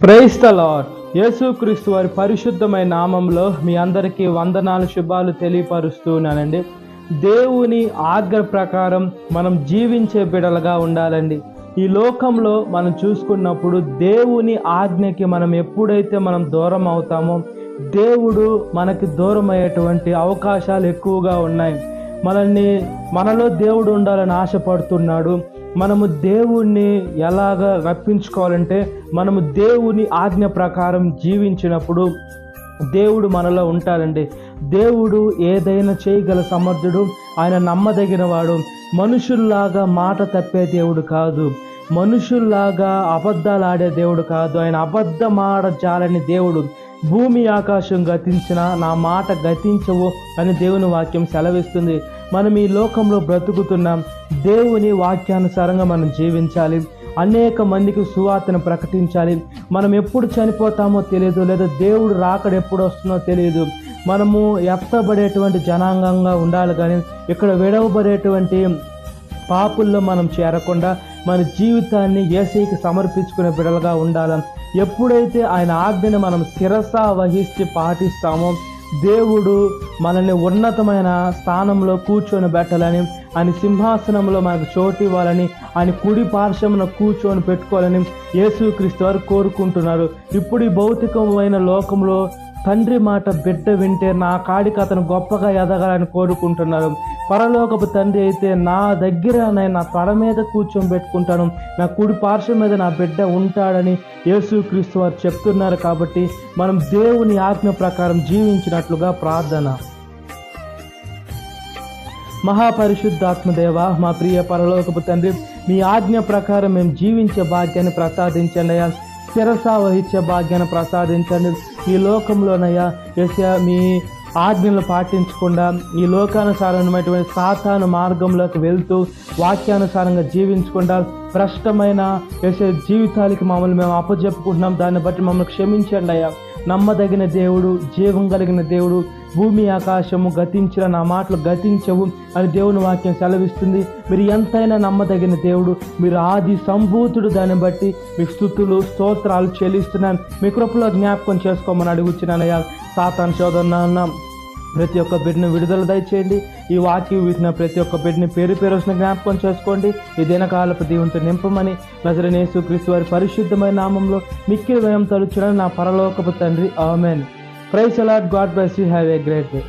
Praise the lord. యేసుక్రీస్తు వారి పరిశుద్ధమైన నామంలో మీ అందరికీ వందనాలు, శుభాలు తెలియపరుస్తున్నానండి. దేవుని ఆజ్ఞ ప్రకారం మనం జీవించే బిడలుగా ఉండాలండి. ఈ లోకంలో మనం చూసుకున్నప్పుడు దేవుని ఆజ్ఞకి మనం ఎప్పుడైతే మనం దూరం అవుతామో దేవుడు మనకి దూరం అయ్యేటువంటి అవకాశాలు ఎక్కువగా ఉన్నాయి. మనలో దేవుడు ఉండాలని ఆశపడుతున్నాడు. మనము దేవుణ్ణి ఎలాగ రప్పించుకోవాలంటే మనము దేవుని ఆజ్ఞ ప్రకారం జీవించినప్పుడు దేవుడు మనలో ఉంటాడండి. దేవుడు ఏదైనా చేయగల సమర్థుడు, ఆయన నమ్మదగిన వాడు. మనుషుల్లాగా మాట తప్పే దేవుడు కాదు, మనుషుల్లాగా అబద్ధాలు ఆడే దేవుడు కాదు. ఆయన అబద్ధమాడ జాలని దేవుడు. భూమి ఆకాశం గతించిన నా మాట గతించవు అని దేవుని వాక్యం సెలవిస్తుంది. మనం ఈ లోకంలో బ్రతుకుతున్నాం. దేవుని వాక్యానుసారంగా మనం జీవించాలి. అనేక మందికి సువార్తను ప్రకటించాలి. మనం ఎప్పుడు చనిపోతామో తెలియదు, లేదా దేవుడు రాకడ ఎప్పుడు వస్తుందో తెలియదు. మనము ఎత్తబడేటువంటి జనాంగంగా ఉండాలి, కానీ ఇక్కడ విడవబడేటువంటి పాపుల్లో మనం చేరకుండా మన జీవితాన్ని యేసయ్యకి సమర్పించుకునే బిడ్డలుగా ఉండాలని. ఎప్పుడైతే ఆయన ఆజ్ఞని మనం శిరస వహించి పాటిస్తామో దేవుడు మనల్ని ఉన్నతమైన స్థానంలో కూర్చొని పెట్టాలని, ఆయన సింహాసనంలో మనకు చోటు ఇవ్వాలని, ఆయన కుడి పార్శ్వమున కూర్చొని పెట్టుకోవాలని యేసుక్రీస్తు వారు కోరుకుంటున్నారు. ఇప్పుడు ఈ భౌతికమైన లోకంలో తండ్రి మాట బిడ్డ వింటే నా కాడికి అతను గొప్పగా ఎదగాలని కోరుకుంటున్నారు. పరలోకపు తండ్రి అయితే నా దగ్గర నా తల మీద కూర్చొని పెట్టుకుంటాను, నా కుడి పార్శ్వం మీద నా బిడ్డ ఉంటాడని యేసుక్రీస్తు వారు చెప్తున్నారు. కాబట్టి మనం దేవుని ఆజ్ఞ ప్రకారం జీవించినట్లుగా ప్రార్థన. మహాపరిశుద్ధాత్మదేవ, మా ప్రియ పరలోకపు తండ్రి, మీ ఆజ్ఞ ప్రకారం మేము జీవించే భాగ్యాన్ని ప్రసాదించండి అయ్యా. శిరస వహించే భాగ్యాన్ని ప్రసాదించండి. ఈ లోకంలోనయ్యా యేసయ్యా మీ ఆజ్ఞలు పాటించకుండా ఈ లోకానుసారమైనటువంటి సాతాను మార్గంలోకి వెళ్తూ వాక్యానుసారంగా జీవించకుండా భ్రష్టమైన యేసయ్య జీవితాలకి మమ్మల్ని మేము అప్పచెప్పుకుంటున్నాం. దాన్ని బట్టి మమ్మల్ని క్షమించండి అయ్యా. నమ్మదగిన దేవుడు, జీవం కలిగిన దేవుడు, భూమి ఆకాశము గతించిన నా మాటలు గతించవు అని దేవుని వాక్యం సెలవిస్తుంది. మీరు ఎంతైనా నమ్మదగిన దేవుడు, మీరు ఆది సంభూతుడు. దాన్ని బట్టి మీకు స్తుతులు స్తోత్రాలు చెల్లిస్తున్నాను. మీ కృపలో జ్ఞాపకం చేసుకోమని అడుగుచున్నానయ్యా. సాతాను శోధన ప్రతి ఒక్క బిడ్డను విడుదల దయచేయండి. ఈ వాక్యం వీటిన ప్రతి ఒక్క బిడ్డని పేరు వచ్చిన జ్ఞాపకం చేసుకోండి. ఈ దినకాలపు దీవునితో నింపమని నజరేయుడైన యేసుక్రీస్తు వారి పరిశుద్ధమైన నామంలో మిక్కిలి భయం తలుచున్నాను నా పరలోకపు తండ్రి. ఆమేన్. Praise the Lord. God bless you. Have a great day.